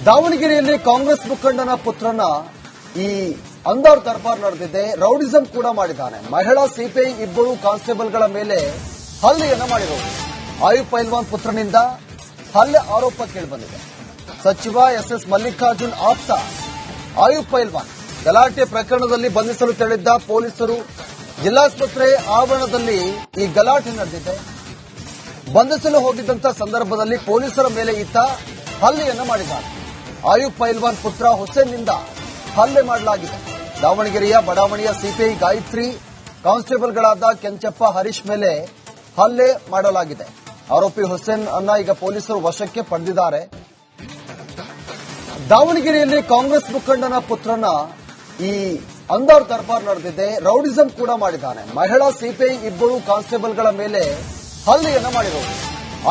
ದಾವಣಗೆರೆಯಲ್ಲಿ ಕಾಂಗ್ರೆಸ್ ಮುಖಂಡನ ಪುತ್ರನ ಈ ಅಂದಾರ್ ದರ್ಬಾರ್ ನಡೆದಿದೆ. ರೌಡಿಸಂ ಕೂಡ ಮಾಡಿದ್ದಾನೆ. ಮಹಿಳಾ ಸಿಪಿಐ ಇಬ್ಬರು ಕಾನ್ಸ್ಟೇಬಲ್ಗಳ ಮೇಲೆ ಹಲ್ಲೆಯನ್ನ ಮಾಡಿರೋದು. ಆಯುಬ್ ಪೈಲ್ವಾನ್ ಪುತ್ರನಿಂದ ಹಲ್ಲೆ ಆರೋಪ ಕೇಳಿಬಂದಿದೆ. ಸಚಿವ ಎಸ್ಎಸ್ ಮಲ್ಲಿಕಾರ್ಜುನ್ ಆಪ್ತ ಆಯುಬ್ ಪೈಲ್ವಾನ್ ಗಲಾಟೆ ಪ್ರಕರಣದಲ್ಲಿ ಬಂಧಿಸಲು ತೆರಳಿದ್ದ ಪೊಲೀಸರು ಜಿಲ್ಲಾಸ್ಪತ್ರೆ ಆವರಣದಲ್ಲಿ ಈ ಗಲಾಟೆ ನಡೆದಿದೆ. ಬಂಧಿಸಲು ಹೋಗಿದ್ದಂತ ಸಂದರ್ಭದಲ್ಲಿ ಪೊಲೀಸರ ಮೇಲೆ ಈತ ಹಲ್ಲೆಯನ್ನ ಮಾಡಿದ್ದಾನೆ. ಆಯುಬ್ ಪೈಲ್ವಾನ್ ಪುತ್ರ ಹುಸೇನ್ನಿಂದ ಹಲ್ಲೆ ಮಾಡಲಾಗಿದೆ. ದಾವಣಗೆರೆಯ ಬಡಾವಣೆಯ ಸಿಪಿಐ ಗಾಯತ್ರಿ ಕಾನ್ಸ್ಟೇಬಲ್ಗಳಾದ ಕೆಂಚಪ್ಪ ಹರೀಶ್ ಮೇಲೆ ಹಲ್ಲೆ ಮಾಡಲಾಗಿದೆ. ಆರೋಪಿ ಹುಸೇನ್ ಅನ್ನ ಈಗ ಪೊಲೀಸರು ವಶಕ್ಕೆ ಪಡೆದಿದ್ದಾರೆ. ದಾವಣಗೆರೆಯಲ್ಲಿ ಕಾಂಗ್ರೆಸ್ ಮುಖಂಡನ ಪುತ್ರನ ಈ ಅಂದಾರ್ ದರ್ಬಾರ್ ನಡೆದಿದೆ. ರೌಡಿಸಂ ಕೂಡ ಮಾಡಿದ್ದಾನೆ. ಮಹಿಳಾ ಸಿಪಿಐ ಇಬ್ಬರು ಕಾನ್ಸ್ಟೇಬಲ್ಗಳ ಮೇಲೆ ಹಲ್ಲೆಯನ್ನ ಮಾಡಿರೋದು.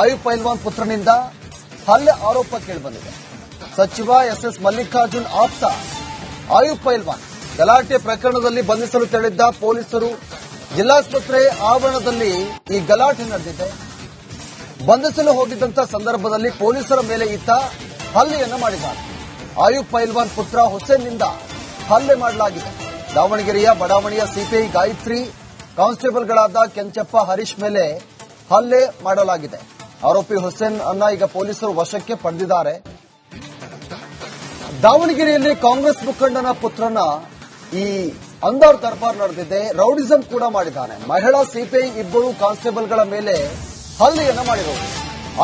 ಆಯುಬ್ ಪೈಲ್ವಾನ್ ಪುತ್ರನಿಂದ ಹಲ್ಲೆ ಆರೋಪ ಕೇಳಿಬಂದಿದೆ. ಸಚಿವ ಎಸ್ಎಸ್ ಮಲ್ಲಿಕಾರ್ಜುನ್ ಆಪ್ತ ಆಯುಬ್ ಪೈಲ್ವಾನ್ ಗಲಾಟೆ ಪ್ರಕರಣದಲ್ಲಿ ಬಂಧಿಸಲು ತೆರಳಿದ್ದ ಪೊಲೀಸರು ಜಿಲ್ಲಾಸ್ಪತ್ರೆ ಆವರಣದಲ್ಲಿ ಈ ಗಲಾಟೆ ನಡೆದಿದೆ. ಬಂಧಿಸಲು ಹೋಗಿದ್ದಂತ ಸಂದರ್ಭದಲ್ಲಿ ಪೊಲೀಸರ ಮೇಲೆ ಈತ ಹಲ್ಲೆಯನ್ನ ಮಾಡಿದ್ದಾನೆ. ಆಯುಬ್ ಪೈಲ್ವಾನ್ ಪುತ್ರ ಹುಸೇನ್ನಿಂದ ಹಲ್ಲೆ ಮಾಡಲಾಗಿದೆ. ದಾವಣಗೆರೆಯ ಬಡಾವಣೆಯ ಸಿಪಿಐ ಗಾಯತ್ರಿ ಕಾನ್ಸ್ಟೇಬಲ್ಗಳಾದ ಕೆಂಚಪ್ಪ ಹರೀಶ್ ಮೇಲೆ ಹಲ್ಲೆ ಮಾಡಲಾಗಿದೆ. ಆರೋಪಿ ಹುಸೇನ್ ಅನ್ನ ಈಗ ಪೊಲೀಸರು ವಶಕ್ಕೆ ಪಡೆದಿದ್ದಾರೆ. ದಾವಣಗೆರೆಯಲ್ಲಿ ಕಾಂಗ್ರೆಸ್ ಮುಖಂಡನ ಪುತ್ರನ ಈ ಅಂದಾರ್ ದರ್ಬಾರ್ ನಡೆದಿದೆ. ರೌಡಿಸಂ ಕೂಡ ಮಾಡಿದ್ದಾನೆ. ಮಹಿಳಾ ಸಿಪಿಐ ಇಬ್ಬರು ಕಾನ್ಸ್ಟೇಬಲ್ಗಳ ಮೇಲೆ ಹಲ್ಲೆಯನ್ನ ಮಾಡಿರೋದು.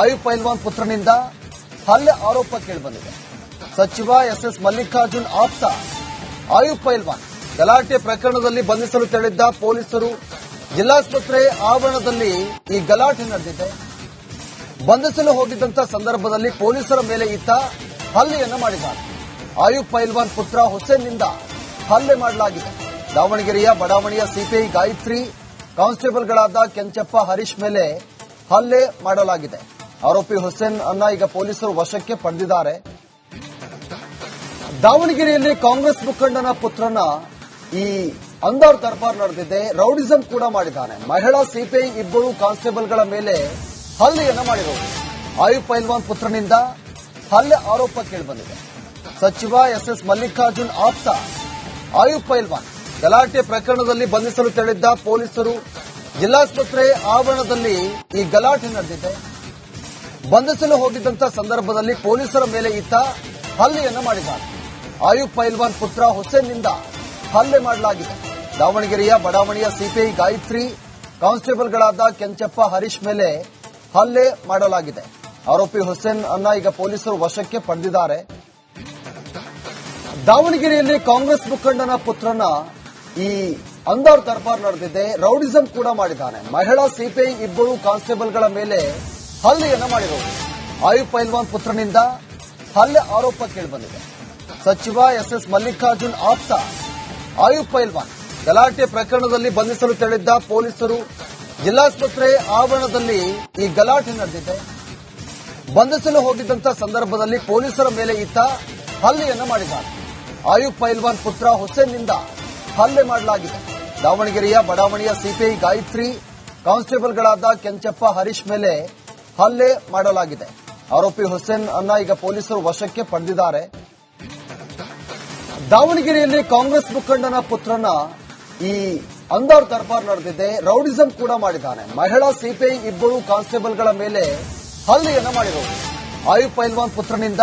ಆಯುಬ್ ಪೈಲ್ವಾನ್ ಪುತ್ರನಿಂದ ಹಲ್ಲೆ ಆರೋಪ ಕೇಳಿಬಂದಿದೆ. ಸಚಿವ ಎಸ್ಎಸ್ ಮಲ್ಲಿಕಾರ್ಜುನ್ ಆಪ್ತ ಆಯುಬ್ ಪೈಲ್ವಾನ್ ಗಲಾಟೆ ಪ್ರಕರಣದಲ್ಲಿ ಬಂಧಿಸಲು ತೆರಳಿದ್ದ ಪೊಲೀಸರು ಜಿಲ್ಲಾಸ್ಪತ್ರೆ ಆವರಣದಲ್ಲಿ ಈ ಗಲಾಟೆ ನಡೆದಿದೆ. ಬಂಧಿಸಲು ಹೋಗಿದ್ದಂತ ಸಂದರ್ಭದಲ್ಲಿ ಪೊಲೀಸರ ಮೇಲೆ ಈತ ಹಲ್ಲೆಯನ್ನ ಮಾಡಿದ್ದಾನೆ. ಆಯುಬ್ ಪೈಲ್ವಾನ್ ಪುತ್ರ ಹುಸೇನ್ನಿಂದ ಹಲ್ಲೆ ಮಾಡಲಾಗಿದೆ. ದಾವಣಗೆರೆಯ ಬಡಾವಣೆಯ ಸಿಪಿಐ ಗಾಯತ್ರಿ ಕಾನ್ಸ್ಟೇಬಲ್ಗಳಾದ ಕೆಂಚಪ್ಪ ಹರೀಶ್ ಮೇಲೆ ಹಲ್ಲೆ ಮಾಡಲಾಗಿದೆ. ಆರೋಪಿ ಹುಸೇನ್ ಅನ್ನ ಈಗ ಪೊಲೀಸರು ವಶಕ್ಕೆ ಪಡೆದಿದ್ದಾರೆ. ದಾವಣಗೆರೆಯಲ್ಲಿ ಕಾಂಗ್ರೆಸ್ ಮುಖಂಡನ ಪುತ್ರನ ಈ ಅಂದಾರ್ ದರ್ಬಾರ್ ನಡೆದಿದೆ. ರೌಡಿಸಂ ಕೂಡ ಮಾಡಿದ್ದಾನೆ. ಮಹಿಳಾ ಸಿಪಿಐ ಇಬ್ಬರು ಕಾನ್ಸ್ಟೇಬಲ್ಗಳ ಮೇಲೆ ಹಲ್ಲೆಯನ್ನ ಮಾಡಿರೋದು. ಆಯುಬ್ ಪೈಲ್ವಾನ್ ಪುತ್ರನಿಂದ ಹಲ್ಲೆ ಆರೋಪ ಕೇಳಿಬಂದಿದೆ. ಸಚಿವ ಎಸ್ಎಸ್ ಮಲ್ಲಿಕಾರ್ಜುನ್ ಆಪ್ತ ಆಯುಬ್ ಪೈಲ್ವಾನ್ ಗಲಾಟೆ ಪ್ರಕರಣದಲ್ಲಿ ಬಂಧಿಸಲು ತೆರಳಿದ್ದ ಪೊಲೀಸರು ಜಿಲ್ಲಾಸ್ಪತ್ರೆ ಆವರಣದಲ್ಲಿ ಈ ಗಲಾಟೆ ನಡೆದಿದೆ. ಬಂಧಿಸಲು ಹೋಗಿದ್ದಂತ ಸಂದರ್ಭದಲ್ಲಿ ಪೊಲೀಸರ ಮೇಲೆ ಈತ ಹಲ್ಲೆಯನ್ನ ಮಾಡಿದ್ದಾನೆ. ಆಯುಬ್ ಪೈಲ್ವಾನ್ ಪುತ್ರ ಹುಸೇನ್ನಿಂದ ಹಲ್ಲೆ ಮಾಡಲಾಗಿದೆ. ದಾವಣಗೆರೆಯ ಬಡಾವಣೆಯ ಸಿಪಿಐ ಗಾಯತ್ರಿ ಕಾನ್ಸ್ಟೇಬಲ್ಗಳಾದ ಕೆಂಚಪ್ಪ ಹರೀಶ್ ಮೇಲೆ ಹಲ್ಲೆ ಮಾಡಲಾಗಿದೆ. ಆರೋಪಿ ಹುಸೇನ್ ಅನ್ನ ಈಗ ಪೊಲೀಸರು ವಶಕ್ಕೆ ಪಡೆದಿದ್ದಾರೆ. ದಾವಣಗೆರೆಯಲ್ಲಿ ಕಾಂಗ್ರೆಸ್ ಮುಖಂಡನ ಪುತ್ರನ ಈ ಅಂದಾರ್ ದರ್ಬಾರ್ ನಡೆದಿದೆ. ರೌಡಿಸಂ ಕೂಡ ಮಾಡಿದ್ದಾನೆ. ಮಹಿಳಾ ಸಿಪಿಐ ಇಬ್ಬರು ಕಾನ್ಸ್ಟೇಬಲ್ಗಳ ಮೇಲೆ ಹಲ್ಲೆಯನ್ನ ಮಾಡಿರೋದು. ಆಯುಬ್ ಪೈಲ್ವಾನ್ ಪುತ್ರನಿಂದ ಹಲ್ಲೆ ಆರೋಪ ಕೇಳಿಬಂದಿದೆ. ಸಚಿವ ಎಸ್ಎಸ್ ಮಲ್ಲಿಕಾರ್ಜುನ್ ಆಪ್ತ ಆಯುಬ್ ಪೈಲ್ವಾನ್ ಗಲಾಟೆ ಪ್ರಕರಣದಲ್ಲಿ ಬಂಧಿಸಲು ತೆರಳಿದ್ದ ಪೊಲೀಸರು ಜಿಲ್ಲಾಸ್ಪತ್ರೆ ಆವರಣದಲ್ಲಿ ಈ ಗಲಾಟೆ ನಡೆದಿದೆ. ಬಂಧಿಸಲು ಹೋಗಿದ್ದಂತ ಸಂದರ್ಭದಲ್ಲಿ ಪೊಲೀಸರ ಮೇಲೆ ಈತ ಹಲ್ಲೆಯನ್ನ ಮಾಡಿದ್ದಾನೆ. ಆಯುಬ್ ಪೈಲ್ವಾನ್ ಪುತ್ರ ಹುಸೇನ್ನಿಂದ ಹಲ್ಲೆ ಮಾಡಲಾಗಿದೆ. ದಾವಣಗೆರೆಯ ಬಡಾವಣೆಯ ಸಿಪಿಐ ಗಾಯತ್ರಿ ಕಾನ್ಸ್ಟೇಬಲ್ಗಳಾದ ಕೆಂಚಪ್ಪ ಹರೀಶ್ ಮೇಲೆ ಹಲ್ಲೆ ಮಾಡಲಾಗಿದೆ. ಆರೋಪಿ ಹುಸೇನ್ ಅನ್ನ ಈಗ ಪೊಲೀಸರು ವಶಕ್ಕೆ ಪಡೆದಿದ್ದಾರೆ. ದಾವಣಗೆರೆಯಲ್ಲಿ ಕಾಂಗ್ರೆಸ್ ಮುಖಂಡನ ಪುತ್ರನ ಈ ಅಂದಾರ್ ದರ್ಬಾರ್ ನಡೆದಿದೆ. ರೌಡಿಸಂ ಕೂಡ ಮಾಡಿದ್ದಾನೆ. ಮಹಿಳಾ ಸಿಪಿಐ ಇಬ್ಬರು ಕಾನ್ಸ್ಟೇಬಲ್ಗಳ ಮೇಲೆ ಹಲ್ಲೆಯನ್ನ ಮಾಡಿರೋದು. ಆಯುಬ್ ಪೈಲ್ವಾನ್ ಪುತ್ರನಿಂದ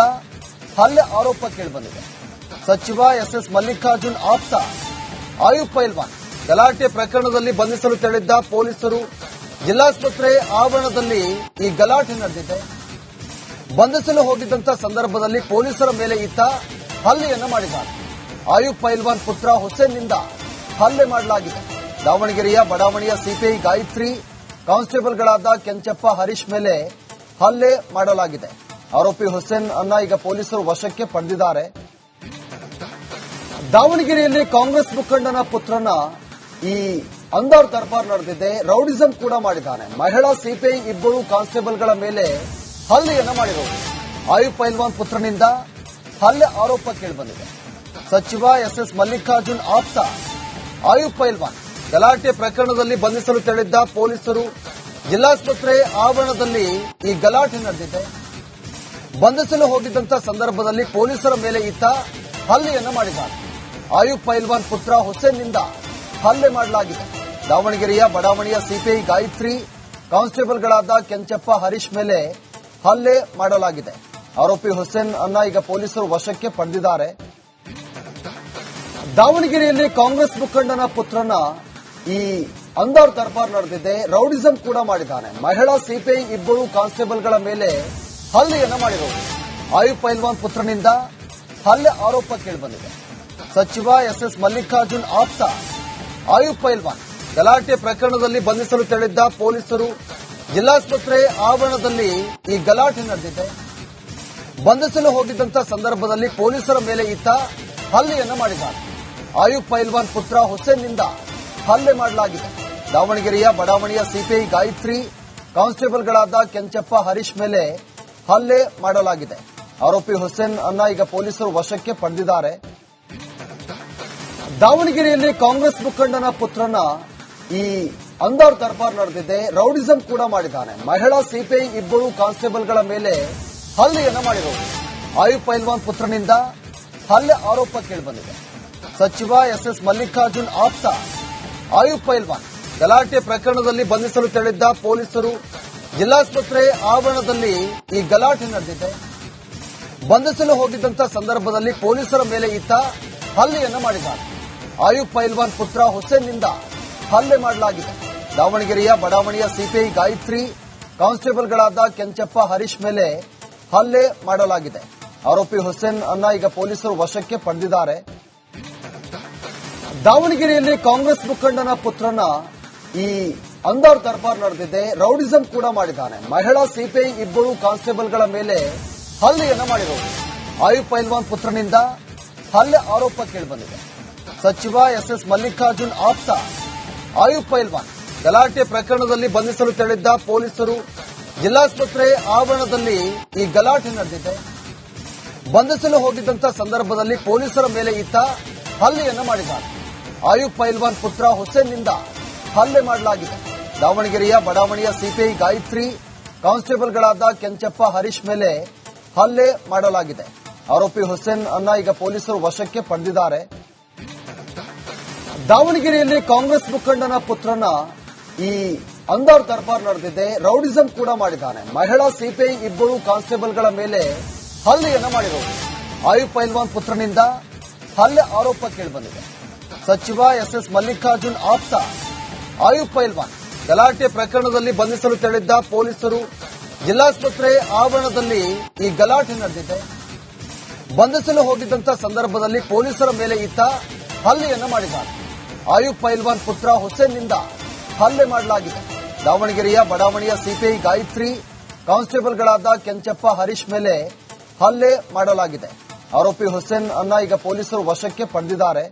ಹಲ್ಲೆ ಆರೋಪ ಕೇಳಿಬಂದಿದೆ. ಸಚಿವ ಎಸ್ಎಸ್ ಮಲ್ಲಿಕಾರ್ಜುನ್ ಆಪ್ತ ಆಯುಬ್ ಪೈಲ್ವಾನ್ ಗಲಾಟೆ ಪ್ರಕರಣದಲ್ಲಿ ಬಂಧಿಸಲು ತೆರಳಿದ್ದ ಪೊಲೀಸರು ಜಿಲ್ಲಾಸ್ಪತ್ರೆ ಆವರಣದಲ್ಲಿ ಈ ಗಲಾಟೆ ನಡೆದಿದೆ. ಬಂಧಿಸಲು ಹೋಗಿದ್ದಂತ ಸಂದರ್ಭದಲ್ಲಿ ಪೊಲೀಸರ ಮೇಲೆ ಈತ ಹಲ್ಲೆಯನ್ನ ಮಾಡಿದ್ದಾನೆ. ಆಯುಬ್ ಪೈಲ್ವಾನ್ ಪುತ್ರ ಹುಸೇನ್ನಿಂದ ಹಲ್ಲೆ ಮಾಡಲಾಗಿದೆ. ದಾವಣಗೆರೆಯ ಬಡಾವಣೆಯ ಸಿಪಿಐ ಗಾಯತ್ರಿ ಕಾನ್ಸ್ಟೇಬಲ್ಗಳಾದ ಕೆಂಚಪ್ಪ ಹರೀಶ್ ಮೇಲೆ ಹಲ್ಲೆ ಮಾಡಲಾಗಿದೆ. ಆರೋಪಿ ಹುಸೇನ್ ಅನ್ನ ಈಗ ಪೊಲೀಸರು ವಶಕ್ಕೆ ಪಡೆದಿದ್ದಾರೆ. ದಾವಣಗೆರೆಯಲ್ಲಿ ಕಾಂಗ್ರೆಸ್ ಮುಖಂಡನ ಪುತ್ರನ ಈ ಅಂದಾರ್ ದರ್ಬಾರ್ ನಡೆದಿದೆ. ರೌಡಿಸಂ ಕೂಡ ಮಾಡಿದ್ದಾನೆ. ಮಹಿಳಾ ಸಿಪಿಐ ಇಬ್ಬರು ಕಾನ್ಸ್ಟೇಬಲ್ಗಳ ಮೇಲೆ ಹಲ್ಲೆಯನ್ನ ಮಾಡಿರೋದು. ಆಯುಬ್ ಪೈಲ್ವಾನ್ ಪುತ್ರನಿಂದ ಹಲ್ಲೆ ಆರೋಪ ಕೇಳಿಬಂದಿದೆ. ಸಚಿವ ಎಸ್ಎಸ್ ಮಲ್ಲಿಕಾರ್ಜುನ್ ಆಪ್ತ ಆಯುಬ್ ಪೈಲ್ವಾನ್ ಗಲಾಟೆ ಪ್ರಕರಣದಲ್ಲಿ ಬಂಧಿಸಲು ತೆರಳಿದ್ದ ಪೊಲೀಸರು ಜಿಲ್ಲಾಸ್ಪತ್ರೆ ಆವರಣದಲ್ಲಿ ಈ ಗಲಾಟೆ ನಡೆದಿದೆ. ಬಂಧಿಸಲು ಹೋಗಿದ್ದಂತ ಸಂದರ್ಭದಲ್ಲಿ ಪೊಲೀಸರ ಮೇಲೆ ಈತ ಹಲ್ಲೆಯನ್ನ ಮಾಡಿದ್ದಾನೆ. ಆಯುಬ್ ಪೈಲ್ವಾನ್ ಪುತ್ರ ಹುಸೇನ್ನಿಂದ ಹಲ್ಲೆ ಮಾಡಲಾಗಿದೆ. ದಾವಣಗೆರೆಯ ಬಡಾವಣೆಯ ಸಿಪಿಐ ಗಾಯತ್ರಿ ಕಾನ್ಸ್ಟೇಬಲ್ಗಳಾದ ಕೆಂಚಪ್ಪ ಹರೀಶ್ ಮೇಲೆ ಹಲ್ಲೆ ಮಾಡಲಾಗಿದೆ. ಆರೋಪಿ ಹುಸೇನ್ ಅನ್ನ ಈಗ ಪೊಲೀಸರು ವಶಕ್ಕೆ ಪಡೆದಿದ್ದಾರೆ. ದಾವಣಗೆರೆಯಲ್ಲಿ ಕಾಂಗ್ರೆಸ್ ಮುಖಂಡನ ಪುತ್ರನ ಈ ಅಂದಾರ್ ದರ್ಬಾರ್ ನಡೆದಿದೆ. ರೌಡಿಸಂ ಕೂಡ ಮಾಡಿದ್ದಾನೆ. ಮಹಿಳಾ ಸಿಪಿಐ ಇಬ್ಬರು ಕಾನ್ಸ್ಟೇಬಲ್ಗಳ ಮೇಲೆ ಹಲ್ಲೆಯನ್ನ ಮಾಡಿರೋದು. ಆಯುಬ್ ಪೈಲ್ವಾನ್ ಪುತ್ರನಿಂದ ಹಲ್ಲೆ ಆರೋಪ ಕೇಳಿಬಂದಿದೆ. ಸಚಿವ ಎಸ್ ಮಲ್ಲಿಕಾರ್ಜುನ್ ಆಪ್ತ ಆಯುಬ್ ಪೈಲ್ವಾನ್ ಗಲಾಟೆ ಪ್ರಕರಣದಲ್ಲಿ ಬಂಧಿಸಲು ತೆರಳಿದ್ದ ಪೊಲೀಸರು ಜಿಲ್ಲಾಸ್ಪತ್ರೆ ಆವರಣದಲ್ಲಿ ಈ ಗಲಾಟೆ ನಡೆದಿದೆ. ಬಂಧಿಸಲು ಹೋಗಿದ್ದಂತ ಸಂದರ್ಭದಲ್ಲಿ ಪೊಲೀಸರ ಮೇಲೆ ಈತ ಹಲ್ಲೆಯನ್ನ ಮಾಡಿದ್ದಾನೆ. ಆಯುಬ್ ಪೈಲ್ವಾನ್ ಪುತ್ರ ಹುಸೇನ್ನಿಂದ ಹಲ್ಲೆ ಮಾಡಲಾಗಿದೆ. ದಾವಣಗೆರೆಯ ಬಡಾವಣೆಯ ಸಿಪಿಐ ಗಾಯತ್ರಿ ಕಾನ್ಸ್ಟೇಬಲ್ಗಳಾದ ಕೆಂಚಪ್ಪ ಹರೀಶ್ ಮೇಲೆ ಹಲ್ಲೆ ಮಾಡಲಾಗಿದೆ. ಆರೋಪಿ ಹುಸೇನ್ ಅನ್ನ ಈಗ ಪೊಲೀಸರು ವಶಕ್ಕೆ ಪಡೆದಿದ್ದಾರೆ. ದಾವಣಗೆರೆಯಲ್ಲಿ ಕಾಂಗ್ರೆಸ್ ಮುಖಂಡನ ಪುತ್ರನ ಈ ಅಂದಾರ್ ದರ್ಬಾರ್ ನಡೆದಿದೆ. ರೌಡಿಸಂ ಕೂಡ ಮಾಡಿದ್ದಾನೆ. ಮಹಿಳಾ ಸಿಪಿಐ ಇಬ್ಬರು ಕಾನ್ಸ್ಟೇಬಲ್ಗಳ ಮೇಲೆ ಹಲ್ಲೆಯನ್ನ ಮಾಡಿರೋದು. ಆಯುಬ್ ಪೈಲ್ವಾನ್ ಪುತ್ರನಿಂದ ಹಲ್ಲೆ ಆರೋಪ ಕೇಳಿಬಂದಿದೆ. ಸಚಿವ ಎಸ್ ಮಲ್ಲಿಕಾರ್ಜುನ್ ಆಪ್ತ ಆಯುಬ್ ಪೈಲ್ವಾನ್ ಗಲಾಟೆ ಪ್ರಕರಣದಲ್ಲಿ ಬಂಧಿಸಲು ತೆರಳಿದ್ದ ಪೊಲೀಸರು ಜಿಲ್ಲಾಸ್ಪತ್ರೆ ಆವರಣದಲ್ಲಿ ಈ ಗಲಾಟೆ ನಡೆದಿದೆ. ಬಂಧಿಸಲು ಹೋಗಿದ್ದಂತ ಸಂದರ್ಭದಲ್ಲಿ ಪೊಲೀಸರ ಮೇಲೆ ಈತ ಹಲ್ಲೆಯನ್ನ ಮಾಡಿದ್ದಾನೆ. ಆಯುಬ್ ಪೈಲ್ವಾನ್ ಪುತ್ರ ಹುಸೇನ್ನಿಂದ ಹಲ್ಲೆ ಮಾಡಲಾಗಿದೆ. ದಾವಣಗೆರೆಯ ಬಡಾವಣೆಯ ಸಿಪಿಐ ಗಾಯತ್ರಿ ಕಾನ್ಸ್ಟೇಬಲ್ಗಳಾದ ಕೆಂಚಪ್ಪ ಹರೀಶ್ ಮೇಲೆ ಹಲ್ಲೆ ಮಾಡಲಾಗಿದೆ. ಆರೋಪಿ ಹುಸೇನ್ ಅನ್ನ ಈಗ ಪೊಲೀಸರು ವಶಕ್ಕೆ ಪಡೆದಿದ್ದಾರೆ. ದಾವಣಗೆರೆಯಲ್ಲಿ ಕಾಂಗ್ರೆಸ್ ಮುಖಂಡನ ಪುತ್ರನ ಈ ಅಂದಾರ್ ದರ್ಬಾರ್ ನಡೆದಿದೆ. ರೌಡಿಸಂ ಕೂಡ ಮಾಡಿದ್ದಾನೆ. ಮಹಿಳಾ ಸಿಪಿಐ ಇಬ್ಬರು ಕಾನ್ಸ್ಟೇಬಲ್ಗಳ ಮೇಲೆ ಹಲ್ಲೆಯನ್ನ ಮಾಡಿರೋದು. ಆಯುಬ್ ಪೈಲ್ವಾನ್ ಪುತ್ರನಿಂದ ಹಲ್ಲೆ ಆರೋಪ ಕೇಳಿಬಂದಿದೆ. ಸಚಿವ ಎಸ್ ಮಲ್ಲಿಕಾರ್ಜುನ್ ಆಪ್ತ ಆಯುಬ್ ಪೈಲ್ವಾನ್ ಗಲಾಟೆ ಪ್ರಕರಣದಲ್ಲಿ ಬಂಧಿಸಲು ತೆರಳಿದ್ದ ಪೊಲೀಸರು ಜಿಲ್ಲಾಸ್ಪತ್ರೆ ಆವರಣದಲ್ಲಿ ಈ ಗಲಾಟೆ ನಡೆದಿದೆ. ಬಂಧಿಸಲು ಹೋಗಿದ್ದಂತ ಸಂದರ್ಭದಲ್ಲಿ ಪೊಲೀಸರ ಮೇಲೆ ಈತ ಹಲ್ಲೆಯನ್ನ ಮಾಡಿದ್ದಾನೆ. ಆಯುಬ್ ಪೈಲ್ವಾನ್ ಪುತ್ರ ಹುಸೇನ್ನಿಂದ ಹಲ್ಲೆ ಮಾಡಲಾಗಿದೆ. ದಾವಣಗೆರೆಯ ಬಡಾವಣೆಯ ಸಿಪಿಐ ಗಾಯತ್ರಿ ಕಾನ್ಸ್ಟೇಬಲ್ಗಳಾದ ಕೆಂಚಪ್ಪ ಹರೀಶ್ ಮೇಲೆ ಹಲ್ಲೆ ಮಾಡಲಾಗಿದೆ. ಆರೋಪಿ ಹುಸೇನ್ ಅನ್ನ ಈಗ ಪೊಲೀಸರು ವಶಕ್ಕೆ ಪಡೆದಿದ್ದಾರೆ. ದಾವಣಗೆರೆಯಲ್ಲಿ ಕಾಂಗ್ರೆಸ್ ಮುಖಂಡನ ಪುತ್ರನ ಈ ಅಂದಾರ್ ದರ್ಬಾರ್ ನಡೆದಿದೆ. ರೌಡಿಸಂ ಕೂಡ ಮಾಡಿದ್ದಾನೆ. ಮಹಿಳಾ ಸಿಪಿಐ ಇಬ್ಬರು ಕಾನ್ಸ್ಟೇಬಲ್ಗಳ ಮೇಲೆ ಹಲ್ಲೆಯನ್ನ ಮಾಡಿರೋದು. ಆಯುಬ್ ಪೈಲ್ವಾನ್ ಪುತ್ರನಿಂದ ಹಲ್ಲೆ ಆರೋಪ ಕೇಳಿಬಂದಿದೆ. ಸಚಿವ ಎಸ್ ಮಲ್ಲಿಕಾರ್ಜುನ್ ಆಪ್ತ ಆಯುಬ್ ಪೈಲ್ವಾನ್ ಗಲಾಟೆ ಪ್ರಕರಣದಲ್ಲಿ ಬಂಧಿಸಲು ತೆರಳಿದ್ದ ಪೊಲೀಸರು ಜಿಲ್ಲಾಸ್ಪತ್ರೆ ಆವರಣದಲ್ಲಿ ಈ ಗಲಾಟೆ ನಡೆದಿದೆ. ಬಂಧಿಸಲು ಹೋಗಿದ್ದಂತ ಸಂದರ್ಭದಲ್ಲಿ ಪೊಲೀಸರ ಮೇಲೆ ಈತ ಹಲ್ಲೆಯನ್ನ ಮಾಡಿದ್ದಾನೆ. ಆಯುಬ್ ಪೈಲ್ವಾನ್ ಪುತ್ರ ಹುಸೇನ್ನಿಂದ ಹಲ್ಲೆ ಮಾಡಲಾಗಿದೆ. ದಾವಣಗೆರೆಯ ಬಡಾವಣೆಯ ಸಿಪಿಐ ಗಾಯತ್ರಿ ಕಾನ್ಸ್ಟೇಬಲ್ಗಳಾದ ಕೆಂಚಪ್ಪ ಹರೀಶ್ ಮೇಲೆ ಹಲ್ಲೆ ಮಾಡಲಾಗಿದೆ. ಆರೋಪಿ ಹುಸೇನ್ ಅನ್ನ ಈಗ ಪೊಲೀಸರು ವಶಕ್ಕೆ ಪಡೆದಿದ್ದಾರೆ.